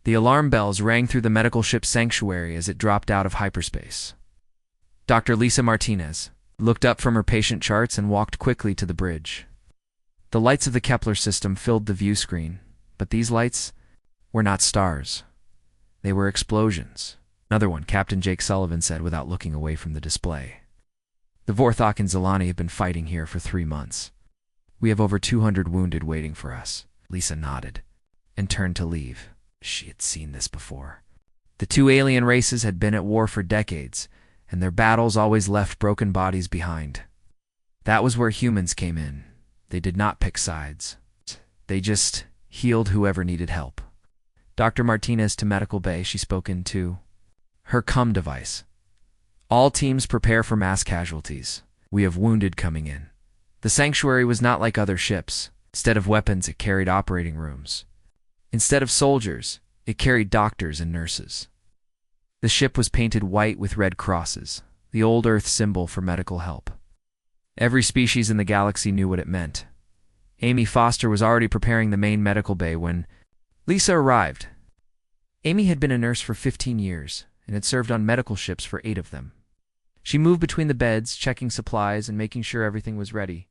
The alarm bells rang through the medical ship's sanctuary as it dropped out of hyperspace. Dr. Lisa Martinez looked up from her patient charts and walked quickly to the bridge. The lights of the Kepler system filled the view screen, but these lights were not stars. They were explosions. Another one, Captain Jake Sullivan said without looking away from the display. The Vorthok and Zelani have been fighting here for 3 months. We have over 200 wounded waiting for us. Lisa nodded and turned to leave. She had seen this before. The two alien races had been at war for decades, and their battles always left broken bodies behind. That was where humans came in. They did not pick sides. They just healed whoever needed help. Dr. Martinez to Medical Bay, she spoke into her CUM device. All teams prepare for mass casualties. We have wounded coming in. The sanctuary was not like other ships. Instead of weapons, it carried operating rooms. Instead of soldiers, it carried doctors and nurses. The ship was painted white with red crosses, the old Earth symbol for medical help. Every species in the galaxy knew what it meant. Amy Foster was already preparing the main medical bay when Lisa arrived. Amy had been a nurse for 15 years and had served on medical ships for 8 of them. She moved between the beds, checking supplies and making sure everything was ready.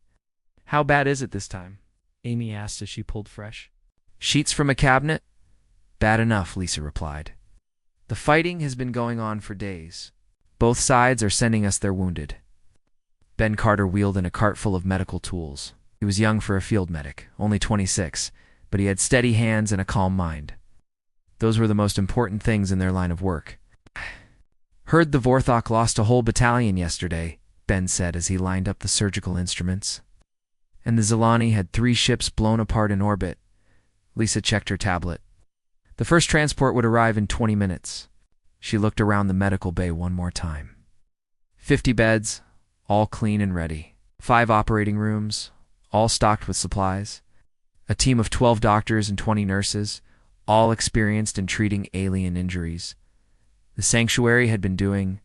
"How bad is it this time?" Amy asked as she pulled fresh sheets from a cabinet. "Bad enough," Lisa replied. "The fighting has been going on for days. Both sides are sending us their wounded." Ben Carter wheeled in a cart full of medical tools. He was young for a field medic, only 26, but he had steady hands and a calm mind. Those were the most important things in their line of work. "Heard the Vorthok lost a whole battalion yesterday," Ben said as he lined up the surgical instruments. "And the Zelani had 3 ships blown apart in orbit." Lisa checked her tablet. The first transport would arrive in 20 minutes. She looked around the medical bay one more time. 50 beds, all clean and ready. 5 operating rooms, all stocked with supplies. A team of 12 doctors and 20 nurses, all experienced in treating alien injuries. The sanctuary had been doing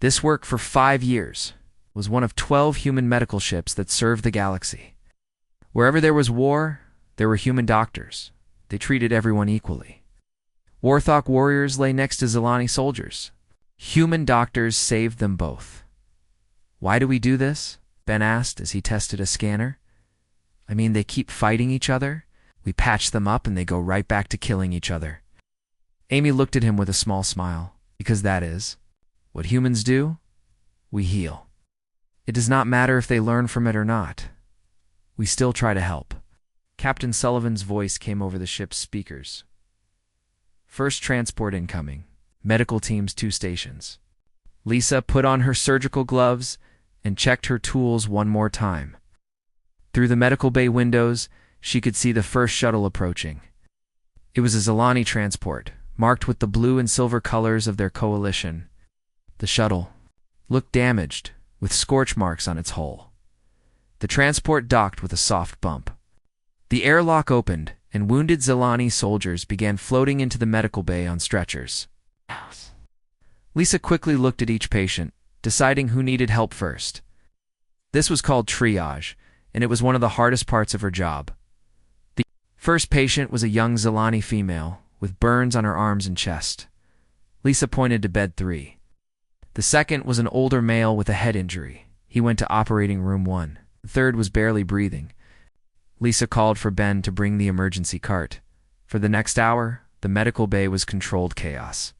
this work for 5 years, was one of 12 human medical ships that served the galaxy. Wherever there was war, there were human doctors. They treated everyone equally. Vorthok warriors lay next to Zelani soldiers. Human doctors saved them both. "Why do we do this?" Ben asked as he tested a scanner. "I mean, they keep fighting each other. We patch them up and they go right back to killing each other." Amy looked at him with a small smile. "Because that is what humans do. We heal. It does not matter if they learn from it or not. We still try to help." Captain Sullivan's voice came over the ship's speakers. "First transport incoming. Medical teams 2 stations." Lisa put on her surgical gloves and checked her tools one more time. Through the medical bay windows, she could see the first shuttle approaching. It was a Zelani transport, marked with the blue and silver colors of their coalition. The shuttle looked damaged, with scorch marks on its hull. The transport docked with a soft bump. The airlock opened, and wounded Zelani soldiers began floating into the medical bay on stretchers. Lisa quickly looked at each patient, deciding who needed help first. This was called triage, and it was one of the hardest parts of her job. The first patient was a young Zelani female, with burns on her arms and chest. Lisa pointed to bed 3. The second was an older male with a head injury. He went to operating room 1. The third was barely breathing. Lisa called for Ben to bring the emergency cart. For the next hour, the medical bay was controlled chaos.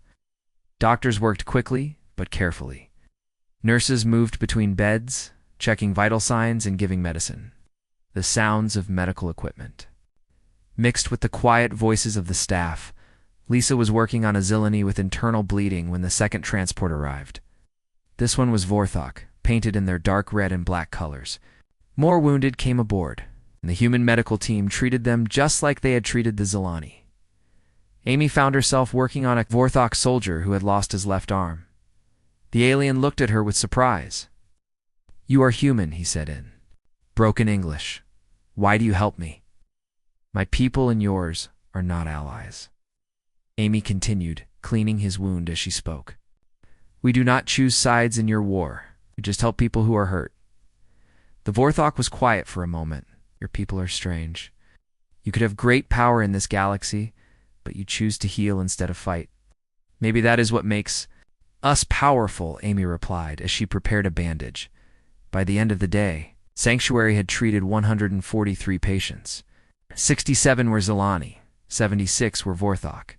Doctors worked quickly, but carefully. Nurses moved between beds, checking vital signs and giving medicine. The sounds of medical equipment mixed with the quiet voices of the staff. Lisa was working on a Zelani with internal bleeding when the second transport arrived. This one was Vorthok, painted in their dark red and black colors. More wounded came aboard, and the human medical team treated them just like they had treated the Zelani. Amy found herself working on a Vorthok soldier who had lost his left arm. The alien looked at her with surprise. "You are human," he said in broken English. "Why do you help me?" "My people and yours are not allies." Amy continued, cleaning his wound as she spoke. "We do not choose sides in your war. We just help people who are hurt." The Vorthok was quiet for a moment. "Your people are strange. You could have great power in this galaxy, but you choose to heal instead of fight. Maybe that is what makes us powerful, Amy replied as she prepared a bandage. By the end of the day, Sanctuary had treated 143 patients. 67 were Zilani, 76 were Vorthok.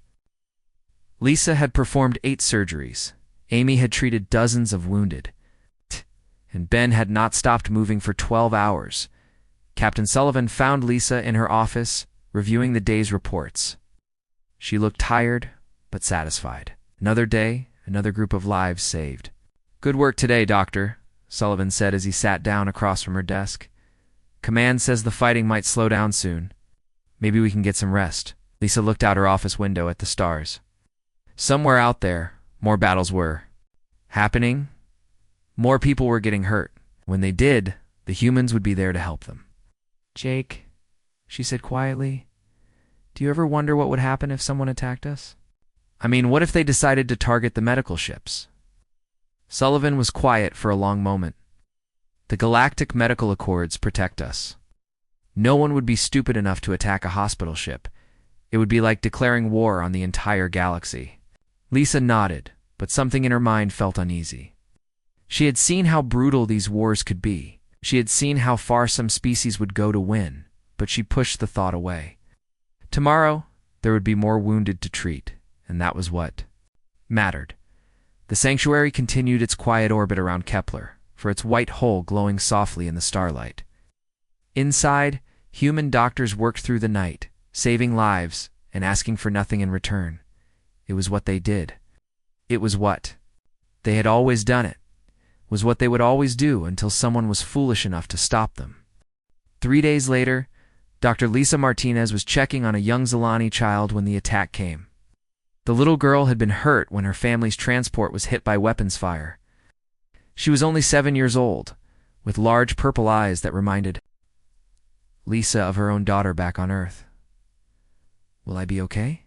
Lisa had performed 8 surgeries. Amy had treated dozens of wounded. And Ben had not stopped moving for 12 hours. Captain Sullivan found Lisa in her office, reviewing the day's reports. She looked tired, but satisfied. Another day, another group of lives saved. "Good work today, Doctor," Sullivan said as he sat down across from her desk. "Command says the fighting might slow down soon. Maybe we can get some rest." Lisa looked out her office window at the stars. Somewhere out there, more battles were happening. More people were getting hurt. When they did, the humans would be there to help them. "Jake," she said quietly, "do you ever wonder what would happen if someone attacked us? I mean, what if they decided to target the medical ships?" Sullivan was quiet for a long moment. "The Galactic Medical Accords protect us. No one would be stupid enough to attack a hospital ship. It would be like declaring war on the entire galaxy." Lisa nodded, but something in her mind felt uneasy. She had seen how brutal these wars could be. She had seen how far some species would go to win, but she pushed the thought away. Tomorrow, there would be more wounded to treat, and that was what mattered. The Sanctuary continued its quiet orbit around Kepler, for its white hull glowing softly in the starlight. Inside, human doctors worked through the night, saving lives and asking for nothing in return. It was what they did. It was what they had always done. It was what they would always do until someone was foolish enough to stop them. 3 days later, Dr. Lisa Martinez was checking on a young Zilani child when the attack came. The little girl had been hurt when her family's transport was hit by weapons fire. She was only 7 years old, with large purple eyes that reminded Lisa of her own daughter back on Earth. "Will I be okay?"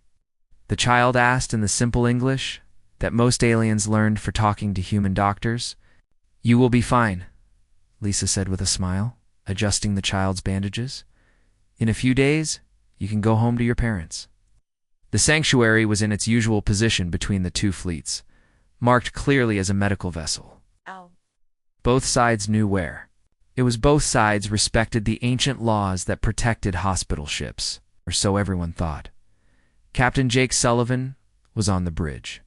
the child asked in the simple English that most aliens learned for talking to human doctors. "You will be fine," Lisa said with a smile, adjusting the child's bandages. "In a few days, you can go home to your parents." The Sanctuary was in its usual position between the two fleets, marked clearly as a medical vessel. Ow. Both sides knew where. It was both sides respected the ancient laws that protected hospital ships, or so everyone thought. Captain Jake Sullivan was on the bridge,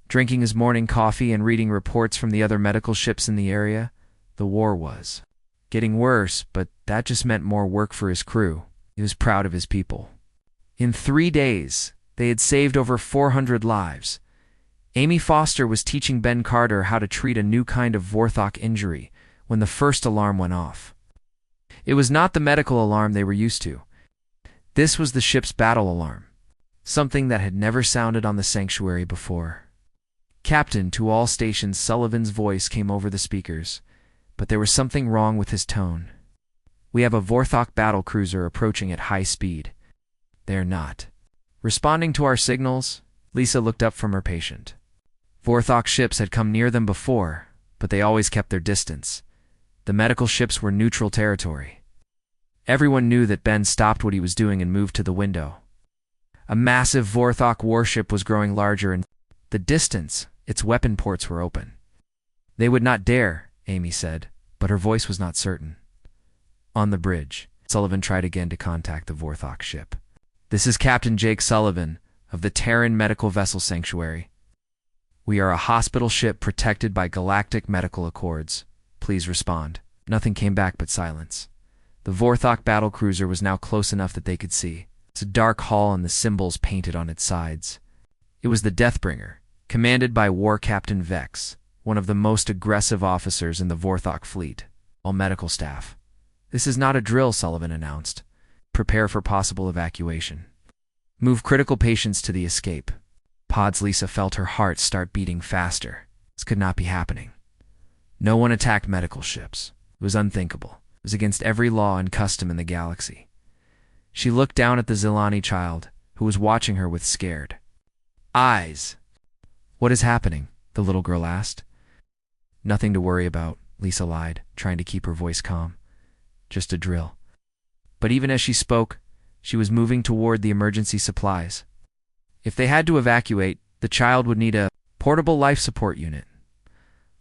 drinking his morning coffee and reading reports from the other medical ships in the area. The war was getting worse, but that just meant more work for his crew. He was proud of his people. In 3 days, they had saved over 400 lives. Amy Foster was teaching Ben Carter how to treat a new kind of Vorthok injury when the first alarm went off. It was not the medical alarm they were used to. This was the ship's battle alarm, something that had never sounded on the Sanctuary before. "Captain, to all stations," Sullivan's voice came over the speakers, but there was something wrong with his tone. "We have a Vorthok battle cruiser approaching at high speed." "They're not responding to our signals." Lisa looked up from her patient. Vorthok ships had come near them before, but they always kept their distance. The medical ships were neutral territory. Everyone knew that Ben stopped what he was doing and moved to the window. A massive Vorthok warship was growing larger in the distance. Its weapon ports were open. "They would not dare," Amy said, but her voice was not certain. On the bridge, Sullivan tried again to contact the Vorthok ship. "This is Captain Jake Sullivan of the Terran Medical Vessel Sanctuary. We are a hospital ship protected by Galactic Medical Accords. Please respond." Nothing came back but silence. The Vorthok battlecruiser was now close enough that they could see. It's a dark hull and the symbols painted on its sides. It was the Deathbringer, commanded by War Captain Vex, one of the most aggressive officers in the Vorthok fleet. All medical staff. "This is not a drill," Sullivan announced. "Prepare for possible evacuation. Move critical patients to the escape pods." Lisa felt her heart start beating faster. This could not be happening. No one attacked medical ships. It was unthinkable. It was against every law and custom in the galaxy. She looked down at the Zilani child, who was watching her with scared eyes. "What is happening?" the little girl asked. "Nothing to worry about," Lisa lied, trying to keep her voice calm. "Just a drill." But even as she spoke, she was moving toward the emergency supplies. If they had to evacuate, the child would need a portable life support unit.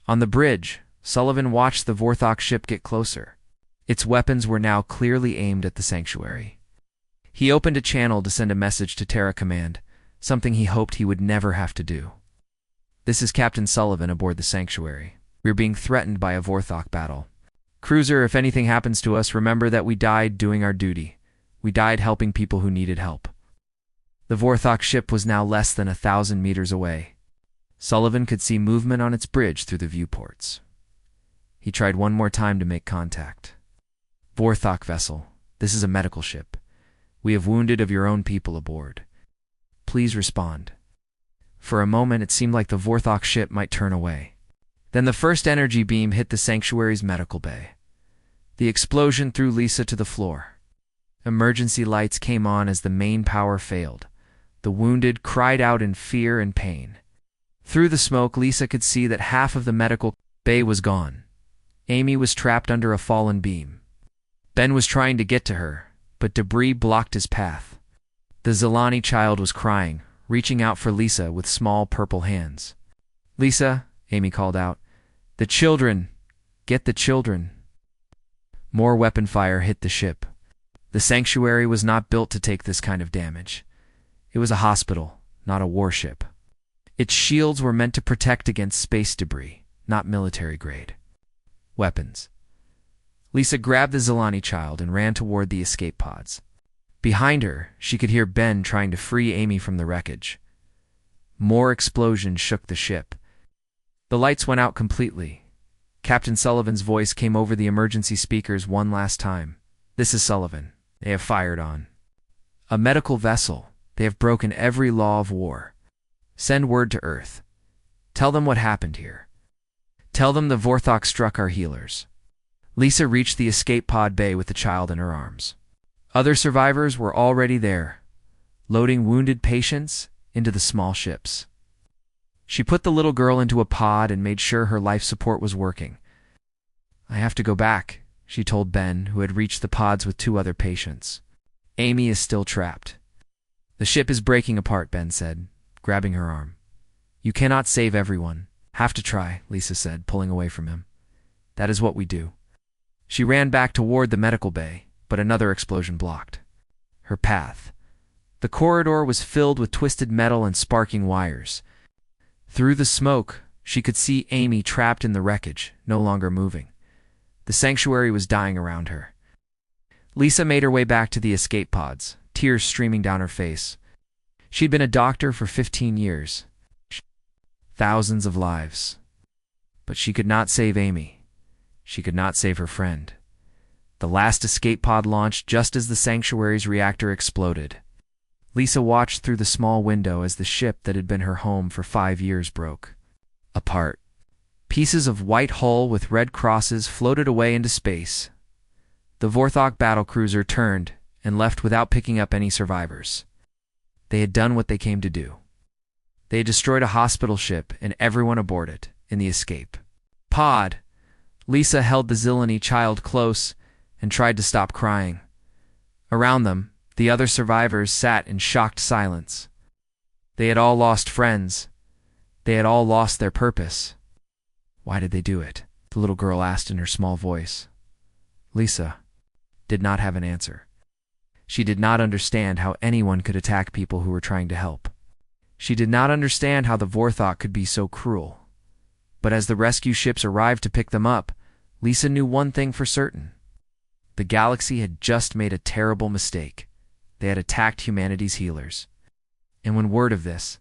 On the bridge, Sullivan watched the Vorthok ship get closer. Its weapons were now clearly aimed at the sanctuary. He opened a channel to send a message to Terra Command, something he hoped he would never have to do. "This is Captain Sullivan aboard the sanctuary. We're being threatened by a Vorthok battle. Cruiser, if anything happens to us, remember that we died doing our duty. We died helping people who needed help." The Vorthok ship was now less than 1,000 meters away. Sullivan could see movement on its bridge through the viewports. He tried one more time to make contact. "Vorthok vessel, this is a medical ship. We have wounded of your own people aboard. Please respond." For a moment it seemed like the Vorthok ship might turn away. Then the first energy beam hit the sanctuary's medical bay. The explosion threw Lisa to the floor. Emergency lights came on as the main power failed. The wounded cried out in fear and pain. Through the smoke, Lisa could see that half of the medical bay was gone. Amy was trapped under a fallen beam. Ben was trying to get to her, but debris blocked his path. The Zilani child was crying, reaching out for Lisa with small purple hands. "Lisa," Amy called out, "the children! Get the children!" More weapon fire hit the ship. The sanctuary was not built to take this kind of damage. It was a hospital, not a warship. Its shields were meant to protect against space debris, not military-grade weapons. Lisa grabbed the Zilani child and ran toward the escape pods. Behind her, she could hear Ben trying to free Amy from the wreckage. More explosions shook the ship. The lights went out completely. Captain Sullivan's voice came over the emergency speakers one last time. "This is Sullivan. They have fired on a medical vessel. They have broken every law of war. Send word to Earth. Tell them what happened here. Tell them the Vorthok struck our healers." Lisa reached the escape pod bay with the child in her arms. Other survivors were already there, loading wounded patients into the small ships. She put the little girl into a pod and made sure her life support was working. "I have to go back," she told Ben, who had reached the pods with 2 other patients. "Amy is still trapped." "The ship is breaking apart," Ben said, grabbing her arm. "You cannot save everyone." "Have to try," Lisa said, pulling away from him. "That is what we do." She ran back toward the medical bay, but another explosion blocked her path. The corridor was filled with twisted metal and sparking wires. Through the smoke, she could see Amy trapped in the wreckage, no longer moving. The sanctuary was dying around her. Lisa made her way back to the escape pods, tears streaming down her face. She'd been a doctor for 15 years. Thousands of lives. But she could not save Amy. She could not save her friend. The last escape pod launched just as the sanctuary's reactor exploded. Lisa watched through the small window as the ship that had been her home for 5 years broke apart. Pieces of white hull with red crosses floated away into space. The Vorthok battlecruiser turned and left without picking up any survivors. They had done what they came to do. They had destroyed a hospital ship and everyone aboard it in the escape pod. Lisa held the Zilani child close and tried to stop crying. Around them, the other survivors sat in shocked silence. They had all lost friends. They had all lost their purpose. "Why did they do it?" the little girl asked in her small voice. Lisa did not have an answer. She did not understand how anyone could attack people who were trying to help. She did not understand how the Vorthok could be so cruel. But as the rescue ships arrived to pick them up, Lisa knew one thing for certain. The galaxy had just made a terrible mistake. They had attacked humanity's healers. And when word of this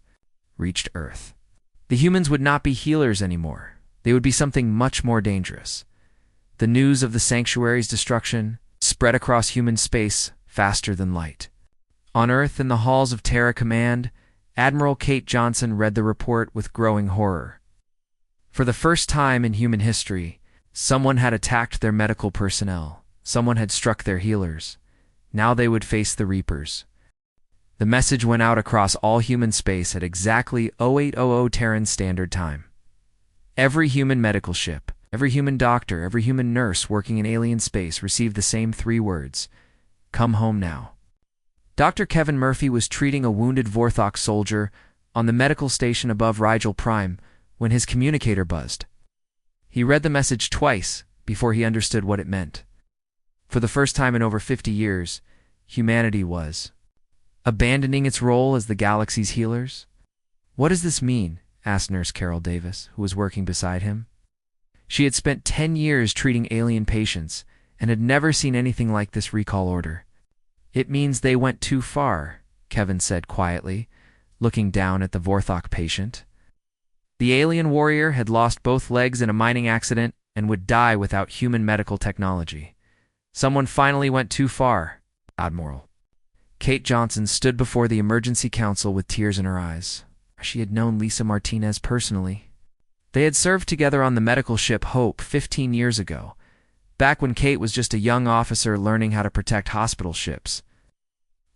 reached Earth, the humans would not be healers anymore. They would be something much more dangerous. The news of the sanctuary's destruction spread across human space faster than light. On Earth, in the halls of Terra Command, Admiral Kate Johnson read the report with growing horror. For the first time in human history, someone had attacked their medical personnel. Someone had struck their healers. Now they would face the Reapers. The message went out across all human space at exactly 0800 Terran Standard Time. Every human medical ship, every human doctor, every human nurse working in alien space received the same 3 words: "Come home now." Dr. Kevin Murphy was treating a wounded Vorthok soldier on the medical station above Rigel Prime when his communicator buzzed. He read the message twice before he understood what it meant. For the first time in over 50 years, humanity was abandoning its role as the galaxy's healers. "What does this mean?" asked Nurse Carol Davis, who was working beside him. She had spent 10 years treating alien patients and had never seen anything like this recall order. "It means they went too far," Kevin said quietly, looking down at the Vorthok patient. The alien warrior had lost both legs in a mining accident and would die without human medical technology. Someone finally went too far, Admiral. Kate Johnson stood before the emergency council with tears in her eyes. She had known Lisa Martinez personally. They had served together on the medical ship Hope 15 years ago, back when Kate was just a young officer learning how to protect hospital ships.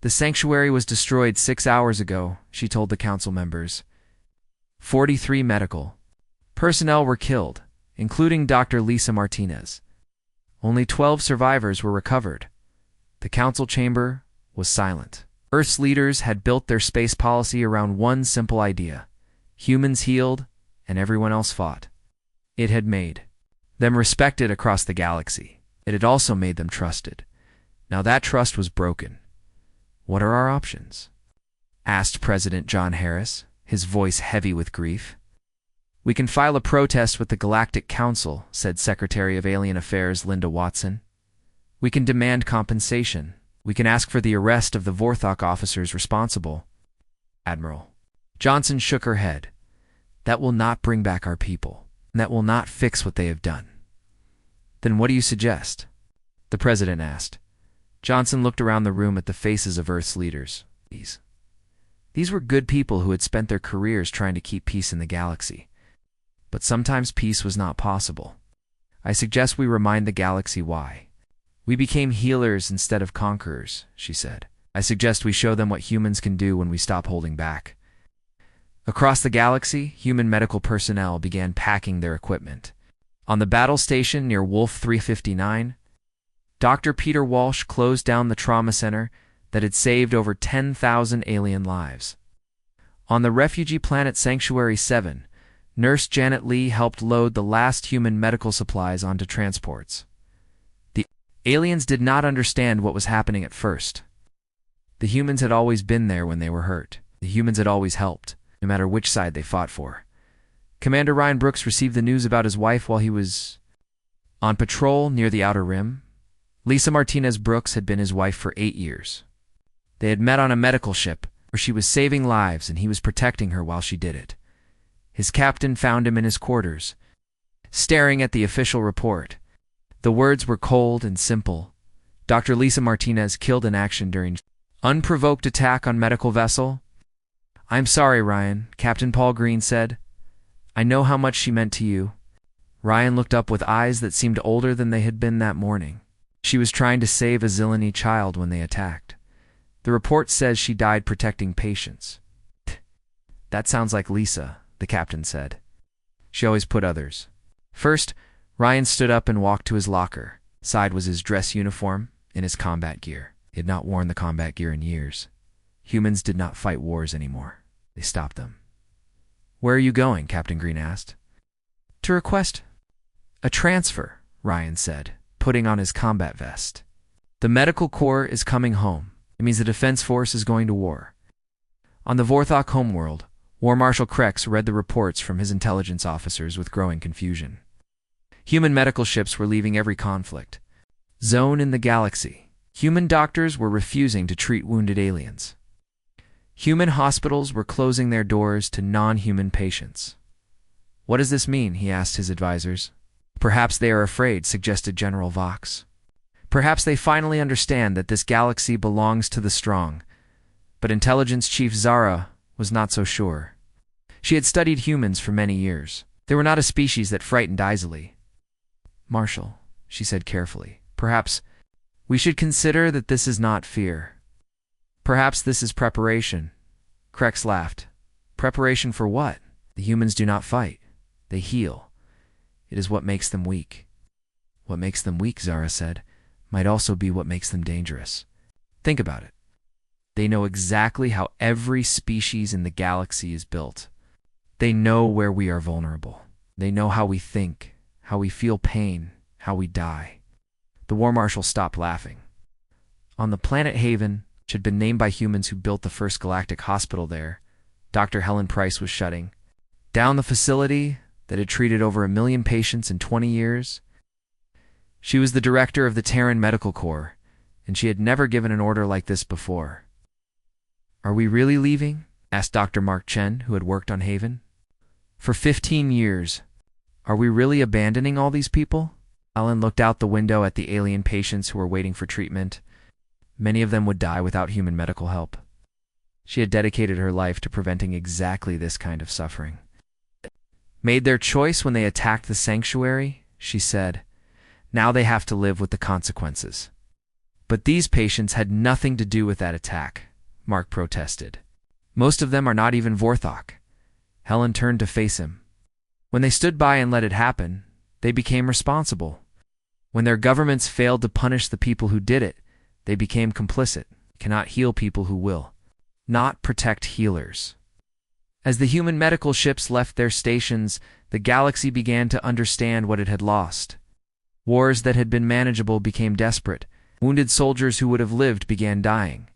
"The sanctuary was destroyed 6 hours ago," she told the council members. 43 medical personnel were killed, including Dr. Lisa Martinez. Only 12 survivors were recovered. The council chamber was silent. Earth's leaders had built their space policy around one simple idea: humans healed and everyone else fought. It had made them respected across the galaxy. It had also made them trusted. Now that trust was broken. "What are our options?" asked President John Harris, his voice heavy with grief. "We can file a protest with the Galactic Council," said Secretary of Alien Affairs Linda Watson. "We can demand compensation. We can ask for the arrest of the Vorthok officers responsible." Admiral Johnson shook her head. "That will not bring back our people. And that will not fix what they have done." "Then what do you suggest?" the president asked. Johnson looked around the room at the faces of Earth's leaders. These were good people who had spent their careers trying to keep peace in the galaxy. But sometimes peace was not possible. "I suggest we remind the galaxy why we became healers instead of conquerors," she said. "I suggest we show them what humans can do when we stop holding back." Across the galaxy, human medical personnel began packing their equipment. On the battle station near Wolf 359, Dr. Peter Walsh closed down the trauma center that had saved over 10,000 alien lives. On the refugee planet Sanctuary 7, Nurse Janet Lee helped load the last human medical supplies onto transports. The aliens did not understand what was happening at first. The humans had always been there when they were hurt. The humans had always helped, no matter which side they fought for. Commander Ryan Brooks received the news about his wife while he was on patrol near the Outer Rim. Lisa Martinez Brooks had been his wife for 8 years. They had met on a medical ship where she was saving lives and he was protecting her while she did it. His captain found him in his quarters, staring at the official report. The words were cold and simple. "Dr. Lisa Martinez killed in action during unprovoked attack on medical vessel." "I'm sorry, Ryan," Captain Paul Green said. "I know how much she meant to you." Ryan looked up with eyes that seemed older than they had been that morning. "She was trying to save a Zilani child when they attacked. The report says she died protecting patients." "That sounds like Lisa," the captain said. "She always put others first." Ryan stood up and walked to his locker. Inside was his dress uniform and his combat gear. He had not worn the combat gear in years. Humans did not fight wars anymore. They stopped them. "Where are you going?" Captain Green asked. "To request a transfer," Ryan said, putting on his combat vest. "The medical corps is coming home. It means the Defense Force is going to war." On the Vorthok homeworld, War Marshal Krex read the reports from his intelligence officers with growing confusion. Human medical ships were leaving every conflict zone in the galaxy. Human doctors were refusing to treat wounded aliens. Human hospitals were closing their doors to non-human patients. "What does this mean?" he asked his advisors. "Perhaps they are afraid," suggested General Vox. "Perhaps they finally understand that this galaxy belongs to the strong." But Intelligence Chief Zara was not so sure. She had studied humans for many years. They were not a species that frightened easily. "Marshal," she said carefully, "perhaps we should consider that this is not fear. Perhaps this is preparation." Krex laughed. "Preparation for what? The humans do not fight. They heal. It is what makes them weak." "What makes them weak," Zara said, "might also be what makes them dangerous. Think about it. They know exactly how every species in the galaxy is built. They know where we are vulnerable. They know how we think, how we feel pain, how we die. The War Marshal stopped laughing. On the planet Haven, which had been named by humans who built the first galactic hospital there, Dr. Helen Price was shutting down the facility that had treated over 1 million patients in 20 years. She was the director of the Terran Medical Corps, and she had never given an order like this before. "Are we really leaving?" asked Dr. Mark Chen, who had worked on Haven. "For 15 years. Are we really abandoning all these people?" Helen looked out the window at the alien patients who were waiting for treatment. Many of them would die without human medical help. She had dedicated her life to preventing exactly this kind of suffering. "Made their choice when they attacked the sanctuary," she said. "Now they have to live with the consequences." "But these patients had nothing to do with that attack," Mark protested. "Most of them are not even Vorthok." Helen turned to face him. "When they stood by and let it happen, they became responsible. When their governments failed to punish the people who did it, they became complicit. Cannot heal people who will not protect healers." As the human medical ships left their stations, the galaxy began to understand what it had lost. Wars that had been manageable became desperate. Wounded soldiers who would have lived began dying.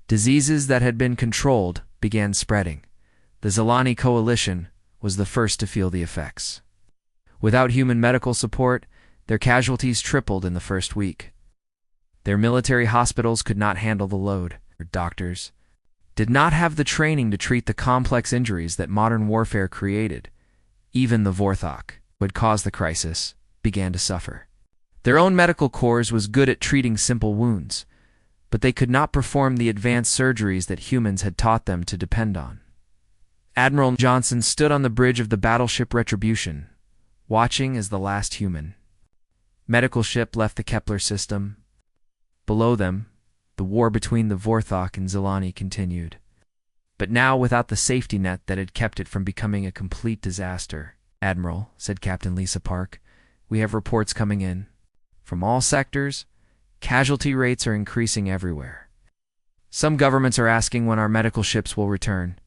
Diseases that had been controlled began spreading. The Zelani coalition was the first to feel the effects. Without human medical support, their casualties tripled in the first week. Their military hospitals could not handle the load. Their doctors did not have the training to treat the complex injuries that modern warfare created. Even the Vorthok, who had caused the crisis, began to suffer. Their own medical corps was good at treating simple wounds, but they could not perform the advanced surgeries that humans had taught them to depend on. Admiral Johnson stood on the bridge of the battleship Retribution, watching as the last human medical ship left the Kepler system. Below them, the war between the Vorthok and Zelani continued, but now without the safety net that had kept it from becoming a complete disaster. "Admiral," said Captain Lisa Park, "we have reports coming in. From all sectors, casualty rates are increasing everywhere. Some governments are asking when our medical ships will return."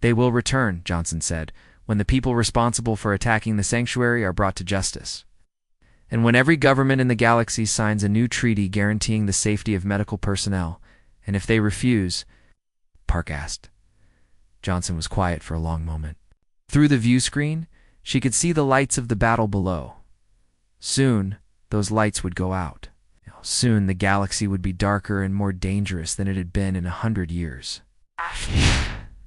"They will return," Johnson said, "when the people responsible for attacking the sanctuary are brought to justice. And when every government in the galaxy signs a new treaty guaranteeing the safety of medical personnel, and if they refuse," Park asked. Johnson was quiet for a long moment. Through the view screen, she could see the lights of the battle below. Soon, those lights would go out. Soon, the galaxy would be darker and more dangerous than it had been in 100 years.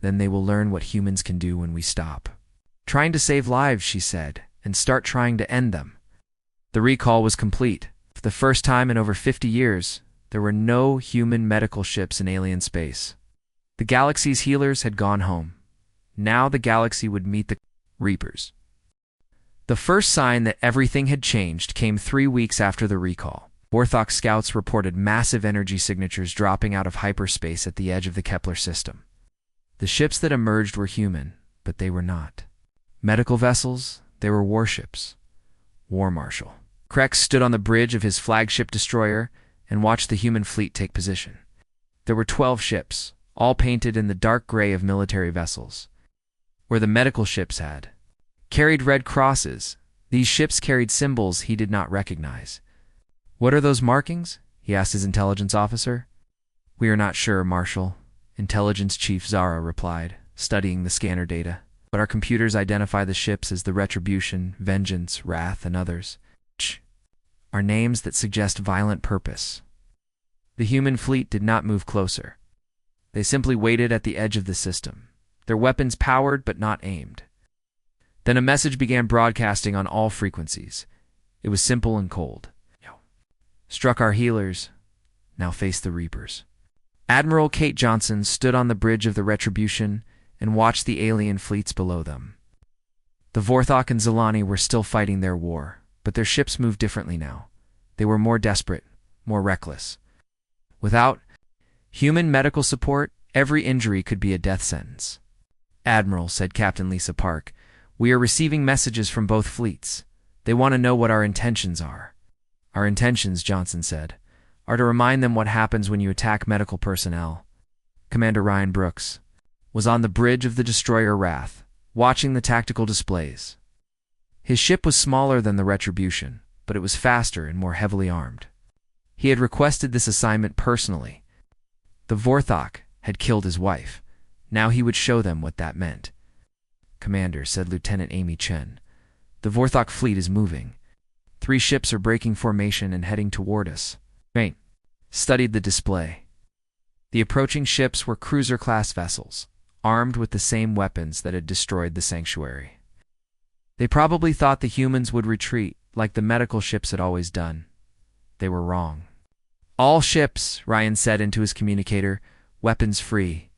Then they will learn what humans can do when we stop trying to save lives, she said, and start trying to end them. The recall was complete. For the first time in over 50 years, there were no human medical ships in alien space. The galaxy's healers had gone home. Now the galaxy would meet the Reapers. The first sign that everything had changed came 3 weeks after the recall. Vorthok scouts reported massive energy signatures dropping out of hyperspace at the edge of the Kepler system. The ships that emerged were human, but they were not medical vessels, they were warships. War Marshal Krex stood on the bridge of his flagship destroyer and watched the human fleet take position. There were 12 ships, all painted in the dark gray of military vessels. Where the medical ships had carried red crosses, these ships carried symbols he did not recognize. "What are those markings?" he asked his intelligence officer. "We are not sure, Marshal," Intelligence Chief Zara replied, studying the scanner data. "But our computers identify the ships as the Retribution, Vengeance, Wrath, and others. Are names that suggest violent purpose." The human fleet did not move closer. They simply waited at the edge of the system, their weapons powered but not aimed. Then a message began broadcasting on all frequencies. It was simple and cold. "Struck our healers. Now face the Reapers." Admiral Kate Johnson stood on the bridge of the Retribution and watched the alien fleets below them. The Vorthok and Zelani were still fighting their war, but their ships moved differently now. They were more desperate, more reckless. Without human medical support, every injury could be a death sentence. "Admiral," said Captain Lisa Park, "we are receiving messages from both fleets. They want to know what our intentions are." "Our intentions," Johnson said, "are to remind them what happens when you attack medical personnel. Commander Ryan Brooks, was on the bridge of the destroyer Wrath, watching the tactical displays. His ship was smaller than the Retribution, but it was faster and more heavily armed. He had requested this assignment personally. The Vorthok had killed his wife. Now he would show them what that meant. "Commander," said Lieutenant Amy Chen, "the Vorthok fleet is moving. 3 ships are breaking formation and heading toward us." Rain studied the display. The approaching ships were cruiser-class vessels, armed with the same weapons that had destroyed the sanctuary. They probably thought the humans would retreat, like the medical ships had always done. They were wrong. "All ships," Ryan said into his communicator, "weapons free.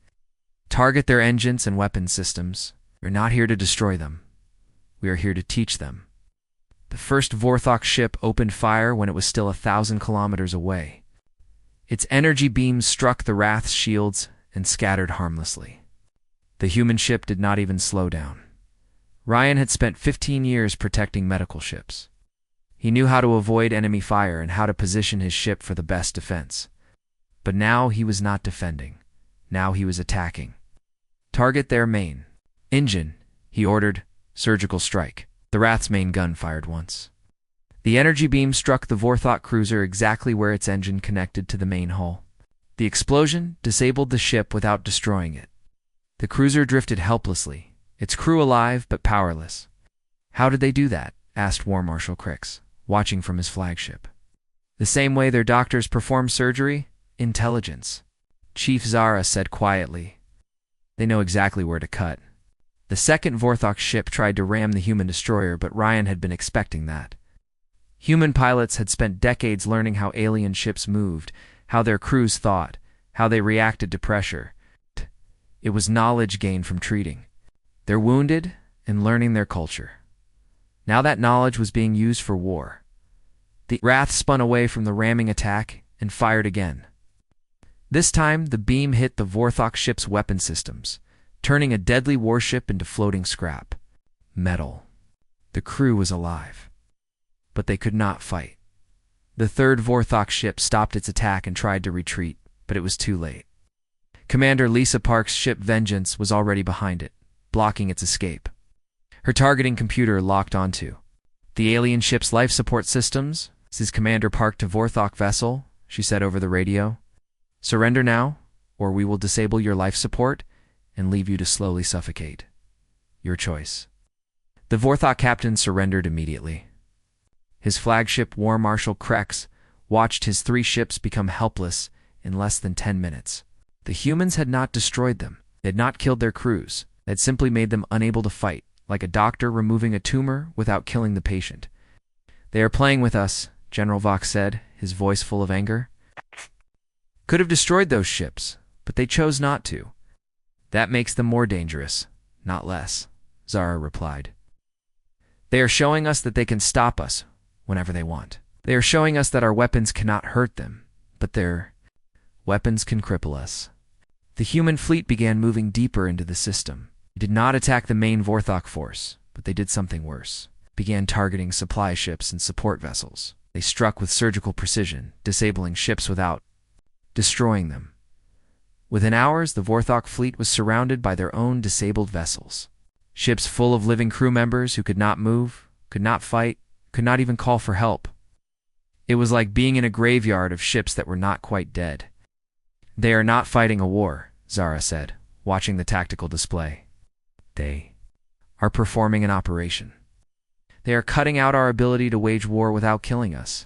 Target their engines and weapon systems. We're not here to destroy them. We are here to teach them." The first Vorthok ship opened fire when it was still 1,000 kilometers away. Its energy beams struck the Wrath's shields and scattered harmlessly. The human ship did not even slow down. Ryan had spent 15 years protecting medical ships. He knew how to avoid enemy fire and how to position his ship for the best defense. But now he was not defending. Now he was attacking. "Target their main engine," he ordered. "Surgical strike." The Wrath's main gun fired once. The energy beam struck the Vorthok cruiser exactly where its engine connected to the main hull. The explosion disabled the ship without destroying it. The cruiser drifted helplessly, its crew alive but powerless. "How did they do that?" asked War Marshal Crix, watching from his flagship. "The same way their doctors perform surgery? Intelligence," Chief Zara said quietly. "They know exactly where to cut." The second Vorthok ship tried to ram the human destroyer, but Ryan had been expecting that. Human pilots had spent decades learning how alien ships moved, how their crews thought, how they reacted to pressure. It was knowledge gained from treating their wounded and learning their culture. Now that knowledge was being used for war. The Wrath spun away from the ramming attack and fired again. This time, the beam hit the Vorthok ship's weapon systems, turning a deadly warship into floating scrap. Metal. The crew was alive. But they could not fight. The third Vorthok ship stopped its attack and tried to retreat, but it was too late. Commander Lisa Park's ship Vengeance was already behind it, blocking its escape. Her targeting computer locked onto the alien ship's life support systems. "This is Commander Park to Vorthok vessel," she said over the radio. "Surrender now, or we will disable your life support and leave you to slowly suffocate. Your choice." The Vorthok captain surrendered immediately. His flagship War Marshal Crix watched his 3 ships become helpless in less than 10 minutes. The humans had not destroyed them. They had not killed their crews. They had simply made them unable to fight, like a doctor removing a tumor without killing the patient. "They are playing with us," General Vox said, his voice full of anger. "Could have destroyed those ships, but they chose not to. That makes them more dangerous, not less," Zara replied. "They are showing us that they can stop us whenever they want. They are showing us that our weapons cannot hurt them, but their weapons can cripple us." The human fleet began moving deeper into the system. They did not attack the main Vorthok force, but they did something worse. Began targeting supply ships and support vessels. They struck with surgical precision, disabling ships without destroying them. Within hours, the Vorthok fleet was surrounded by their own disabled vessels. Ships full of living crew members who could not move, could not fight, could not even call for help. It was like being in a graveyard of ships that were not quite dead. "They are not fighting a war," Zara said, watching the tactical display. "They are performing an operation. They are cutting out our ability to wage war without killing us."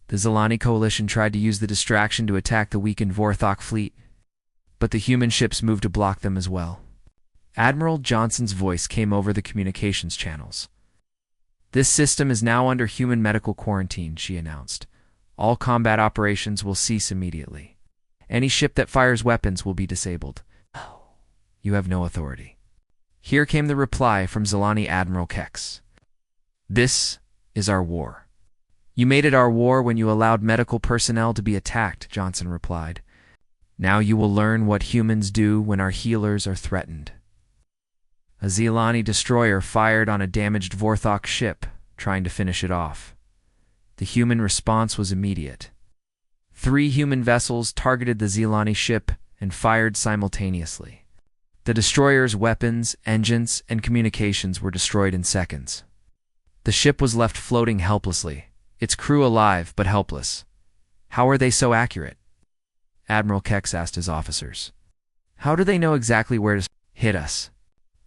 The Zelani coalition tried to use the distraction to attack the weakened Vorthok fleet, but the human ships moved to block them as well. Admiral Johnson's voice came over the communications channels. "This system is now under human medical quarantine," she announced. "All combat operations will cease immediately. Any ship that fires weapons will be disabled. You have no authority." Here came the reply from Zelani Admiral Kex. "This is our war." "You made it our war when you allowed medical personnel to be attacked," Johnson replied. "Now you will learn what humans do when our healers are threatened." A Zelani destroyer fired on a damaged Vorthok ship, trying to finish it off. The human response was immediate. 3 human vessels targeted the Zelani ship and fired simultaneously. The destroyer's weapons, engines, and communications were destroyed in seconds. The ship was left floating helplessly, its crew alive but helpless. How are they so accurate? Admiral Kex asked his officers. How do they know exactly where to hit us?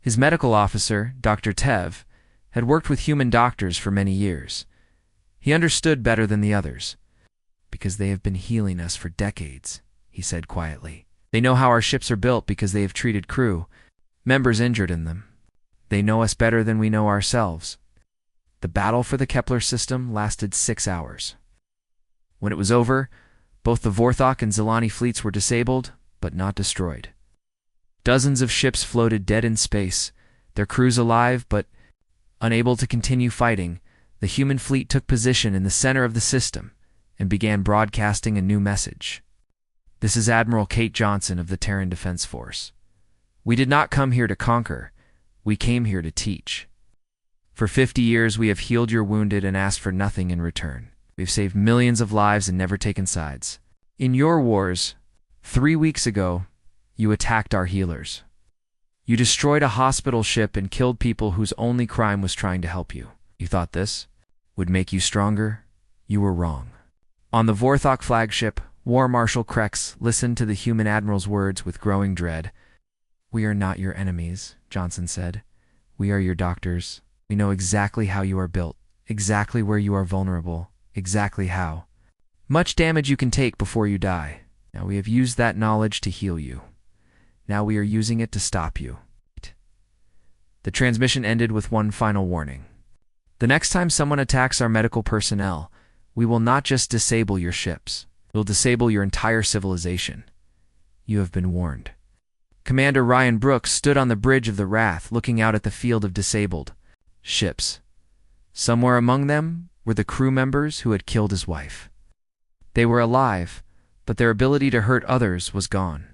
His medical officer, Dr. Tev, had worked with human doctors for many years. He understood better than the others. Because they have been healing us for decades, he said quietly. They know how our ships are built because they have treated crew, members injured in them. They know us better than we know ourselves. The battle for the Kepler system lasted 6 hours. When it was over, both the Vorthok and Zelani fleets were disabled, but not destroyed. Dozens of ships floated dead in space, their crews alive but unable to continue fighting. The human fleet took position in the center of the system and began broadcasting a new message. This is Admiral Kate Johnson of the Terran Defense Force. We did not come here to conquer, we came here to teach. For 50 years we have healed your wounded and asked for nothing in return. We've saved millions of lives and never taken sides. In your wars, 3 weeks ago, you attacked our healers. You destroyed a hospital ship and killed people whose only crime was trying to help you. You thought this would make you stronger? You were wrong. On the Vorthok flagship, War Marshal Krex listened to the human admiral's words with growing dread. We are not your enemies, Johnson said. We are your doctors. We know exactly how you are built, exactly where you are vulnerable, exactly how much damage you can take before you die. Now we have used that knowledge to heal you. Now we are using it to stop you. The transmission ended with one final warning. The next time someone attacks our medical personnel, we will not just disable your ships. We'll disable your entire civilization. You have been warned. Commander Ryan Brooks stood on the bridge of the Wrath looking out at the field of disabled ships. Somewhere among them were the crew members who had killed his wife. They were alive, but their ability to hurt others was gone.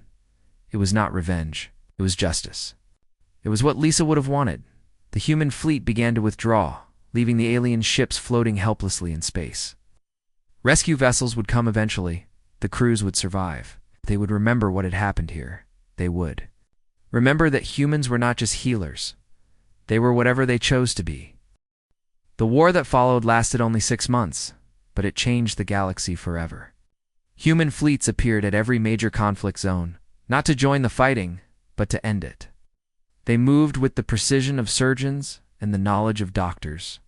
It was not revenge. It was justice. It was what Lisa would have wanted. The human fleet began to withdraw, leaving the alien ships floating helplessly in space. Rescue vessels would come eventually. The crews would survive. They would remember what had happened here. They would. Remember that humans were not just healers. They were whatever they chose to be. The war that followed lasted only 6 months, but it changed the galaxy forever. Human fleets appeared at every major conflict zone, not to join the fighting, but to end it. They moved with the precision of surgeons and the knowledge of doctors,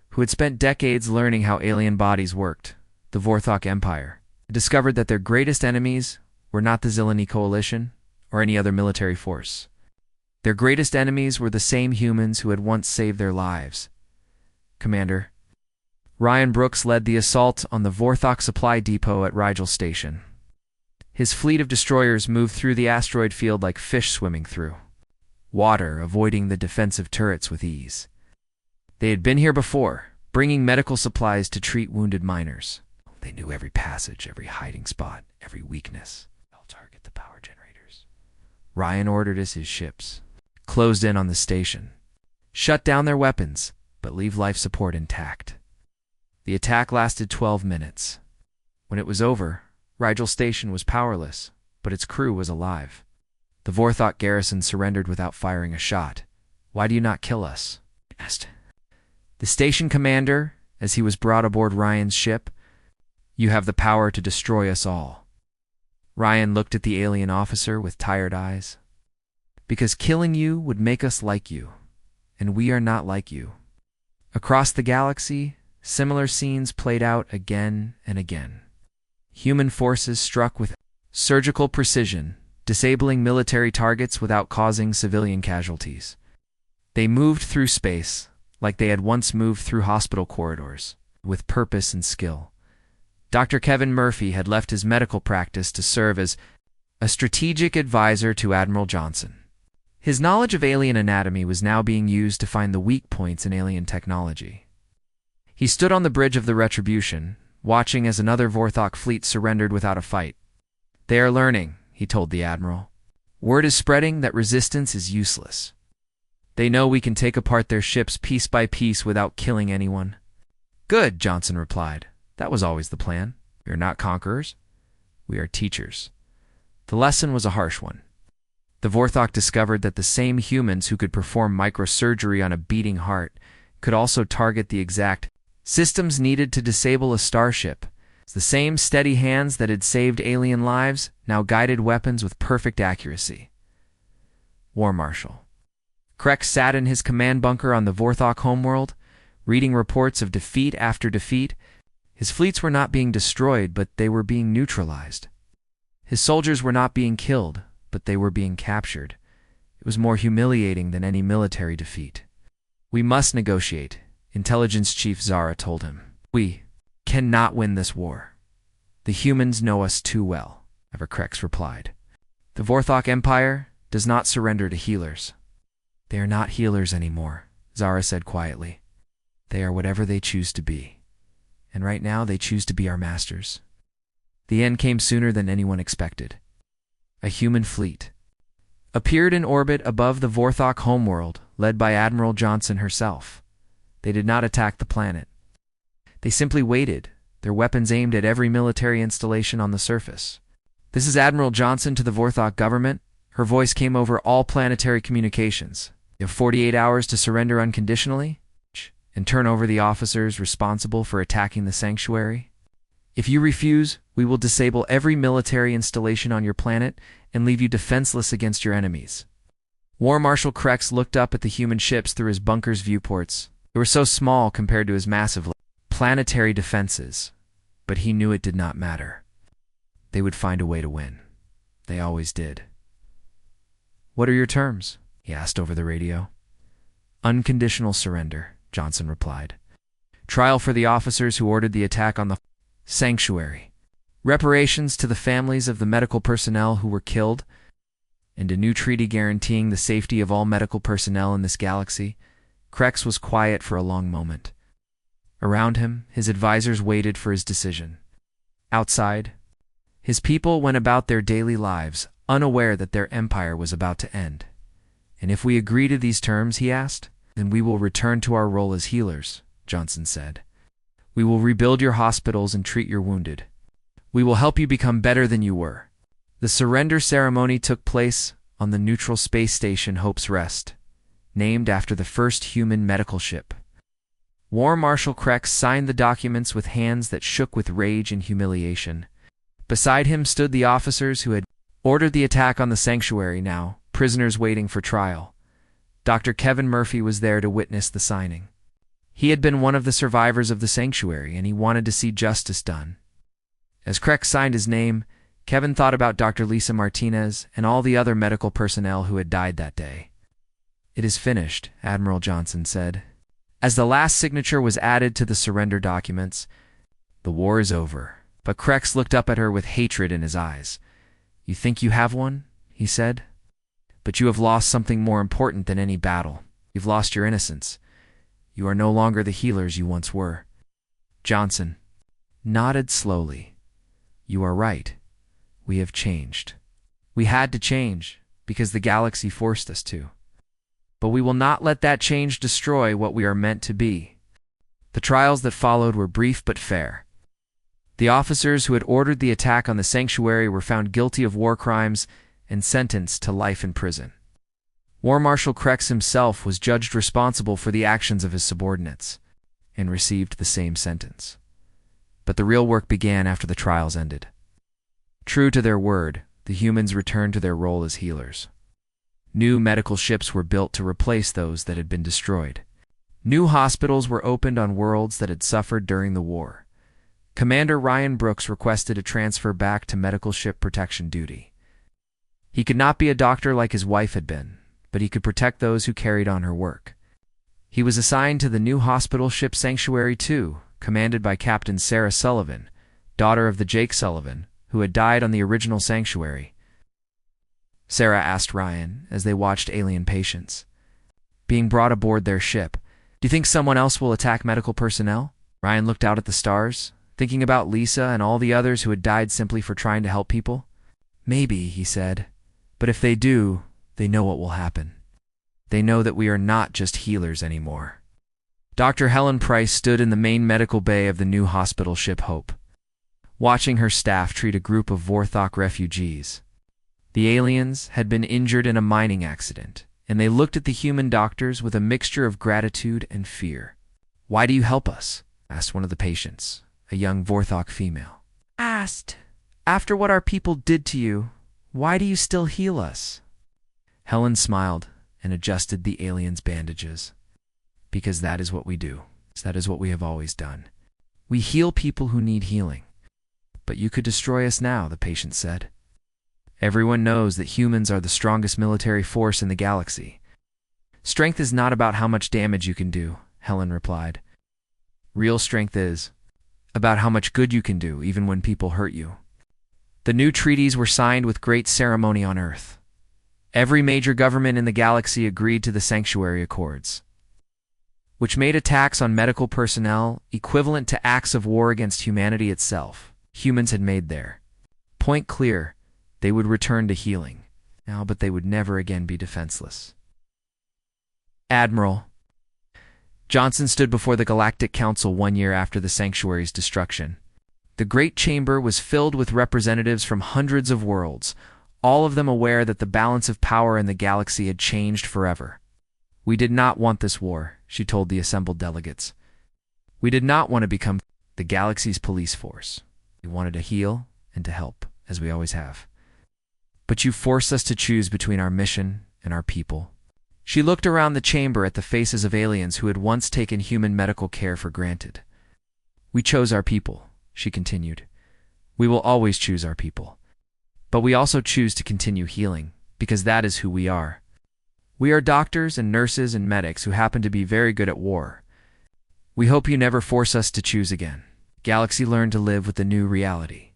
who had spent decades learning how alien bodies worked. The Vorthok Empire discovered that their greatest enemies were not the Zelani Coalition or any other military force. Their greatest enemies were the same humans who had once saved their lives. Commander Ryan Brooks led the assault on the Vorthok supply depot at Rigel Station. His fleet of destroyers moved through the asteroid field like fish swimming through water, avoiding the defensive turrets with ease. They had been here before, bringing medical supplies to treat wounded miners. They knew every passage, every hiding spot, every weakness. They'll target the power generators. Ryan ordered as his ships closed in on the station. Shut down their weapons, but leave life support intact. The attack lasted 12 minutes. When it was over, Rigel Station was powerless, but its crew was alive. The Vorthok garrison surrendered without firing a shot. Why do you not kill us? Asked the station commander as he was brought aboard Ryan's ship. You have the power to destroy us all. Ryan looked at the alien officer with tired eyes. Because killing you would make us like you, and we are not like you. Across the galaxy, similar scenes played out again and again. Human forces struck with surgical precision, disabling military targets without causing civilian casualties. They moved through space like they had once moved through hospital corridors, with purpose and skill. Dr. Kevin Murphy had left his medical practice to serve as a strategic advisor to Admiral Johnson. His knowledge of alien anatomy was now being used to find the weak points in alien technology. He stood on the bridge of the Retribution, watching as another Vorthok fleet surrendered without a fight. They are learning, he told the Admiral. Word is spreading that resistance is useless. They know we can take apart their ships piece by piece without killing anyone. Good, Johnson replied. That was always the plan. We are not conquerors. We are teachers. The lesson was a harsh one. The Vorthok discovered that the same humans who could perform microsurgery on a beating heart could also target the exact systems needed to disable a starship. The same steady hands that had saved alien lives now guided weapons with perfect accuracy. War Marshal Krex sat in his command bunker on the Vorthok homeworld, reading reports of defeat after defeat. His fleets were not being destroyed, but they were being neutralized. His soldiers were not being killed, but they were being captured. It was more humiliating than any military defeat. "We must negotiate," Intelligence Chief Zara told him. "We cannot win this war. The humans know us too well," Krex replied. "The Vorthok Empire does not surrender to healers." "They are not healers anymore," Zara said quietly. "They are whatever they choose to be. And right now they choose to be our masters." The end came sooner than anyone expected. A human fleet appeared in orbit above the Vorthok homeworld, led by Admiral Johnson herself. They did not attack the planet. They simply waited, their weapons aimed at every military installation on the surface. "This is Admiral Johnson to the Vorthok government." Her voice came over all planetary communications. "You have 48 hours to surrender unconditionally and turn over the officers responsible for attacking the sanctuary. If you refuse, we will disable every military installation on your planet and leave you defenseless against your enemies." War Marshal Krex looked up at the human ships through his bunker's viewports. They were so small compared to his massive planetary defenses, but he knew it did not matter. They would find a way to win. They always did. "What are your terms?" he asked over the radio. "Unconditional surrender," Johnson replied. "Trial for the officers who ordered the attack on the sanctuary. Reparations to the families of the medical personnel who were killed, and a new treaty guaranteeing the safety of all medical personnel in this galaxy." Krex was quiet for a long moment. Around him, his advisors waited for his decision. Outside, his people went about their daily lives, unaware that their empire was about to end. "And if we agree to these terms," he asked, "then we will return to our role as healers," Johnson said. "We will rebuild your hospitals and treat your wounded. We will help you become better than you were." The surrender ceremony took place on the neutral space station Hope's Rest, named after the first human medical ship. War Marshal Krex signed the documents with hands that shook with rage and humiliation. Beside him stood the officers who had ordered the attack on the sanctuary, now prisoners waiting for trial. Dr. Kevin Murphy was there to witness the signing. He had been one of the survivors of the sanctuary, and he wanted to see justice done. As Krex signed his name, Kevin thought about Dr. Lisa Martinez and all the other medical personnel who had died that day. "It is finished," Admiral Johnson said. As the last signature was added to the surrender documents, "The war is over." But Krex looked up at her with hatred in his eyes. "You think you have one?" he said. "But you have lost something more important than any battle. You've lost your innocence. You are no longer the healers you once were." Johnson nodded slowly. "You are right. We have changed. We had to change, because the galaxy forced us to. But we will not let that change destroy what we are meant to be." The trials that followed were brief but fair. The officers who had ordered the attack on the sanctuary were found guilty of war crimes and sentenced to life in prison. War Marshal Krex himself was judged responsible for the actions of his subordinates and received the same sentence. But the real work began after the trials ended. True to their word, the humans returned to their role as healers. New medical ships were built to replace those that had been destroyed. New hospitals were opened on worlds that had suffered during the war. Commander Ryan Brooks requested a transfer back to medical ship protection duty. He could not be a doctor like his wife had been, but he could protect those who carried on her work. He was assigned to the new hospital ship Sanctuary 2, commanded by Captain Sarah Sullivan, daughter of the Jake Sullivan, who had died on the original Sanctuary. Sarah asked Ryan as they watched alien patients being brought aboard their ship, "Do you think someone else will attack medical personnel?" Ryan looked out at the stars, thinking about Lisa and all the others who had died simply for trying to help people. "Maybe," he said, "but if they do, they know what will happen. They know that we are not just healers anymore." Dr. Helen Price stood in the main medical bay of the new hospital ship Hope, watching her staff treat a group of Vorthok refugees. The aliens had been injured in a mining accident, and they looked at the human doctors with a mixture of gratitude and fear. "Why do you help us?" asked one of the patients, a young Vorthok female. "Asked, after what our people did to you, why do you still heal us?" Helen smiled and adjusted the alien's bandages. "Because that is what we do. That is what we have always done. We heal people who need healing." "But you could destroy us now," the patient said. "Everyone knows that humans are the strongest military force in the galaxy." "Strength is not about how much damage you can do," Helen replied. "Real strength is about how much good you can do, even when people hurt you." The new treaties were signed with great ceremony on Earth. Every major government in the galaxy agreed to the Sanctuary Accords, which made attacks on medical personnel equivalent to acts of war against humanity itself. Humans had made their point clear. They would return to healing now, but they would never again be defenseless. Admiral Johnson stood before the Galactic Council 1 year after the Sanctuary's destruction. The Great Chamber was filled with representatives from hundreds of worlds, all of them aware that the balance of power in the galaxy had changed forever. "We did not want this war," she told the assembled delegates. "We did not want to become the galaxy's police force. We wanted to heal and to help, as we always have. But you forced us to choose between our mission and our people." She looked around the chamber at the faces of aliens who had once taken human medical care for granted. "We chose our people," she continued. "We will always choose our people. But we also choose to continue healing, because that is who we are. We are doctors and nurses and medics who happen to be very good at war. We hope you never force us to choose again." Galaxy learned to live with the new reality.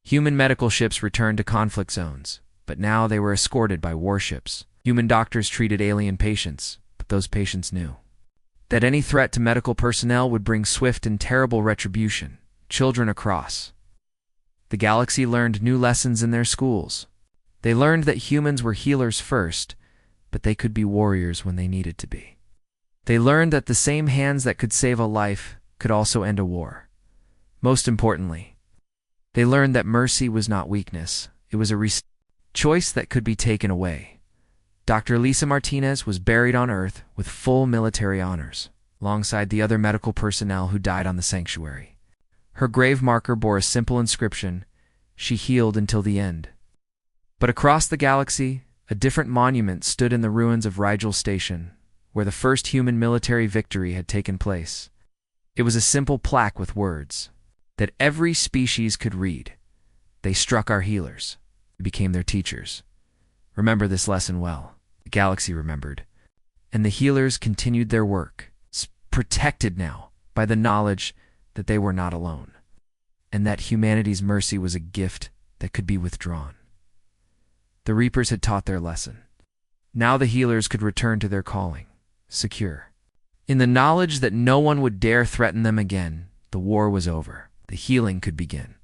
Human medical ships returned to conflict zones, but now they were escorted by warships. Human doctors treated alien patients, but those patients knew that any threat to medical personnel would bring swift and terrible retribution. Children across the galaxy learned new lessons in their schools. They learned that humans were healers first, but they could be warriors when they needed to be. They learned that the same hands that could save a life could also end a war. Most importantly, they learned that mercy was not weakness. It was a choice that could be taken away. Dr. Lisa Martinez was buried on Earth with full military honors, alongside the other medical personnel who died on the Sanctuary. Her grave marker bore a simple inscription: "She healed until the end." But across the galaxy, a different monument stood in the ruins of Rigel Station, where the first human military victory had taken place. It was a simple plaque with words that every species could read. "They struck our healers. We became their teachers. Remember this lesson well." The galaxy remembered, and the healers continued their work, protected now by the knowledge that they were not alone, and that humanity's mercy was a gift that could be withdrawn. The Reapers had taught their lesson. Now the healers could return to their calling, secure. In the knowledge that no one would dare threaten them again, the war was over. The healing could begin.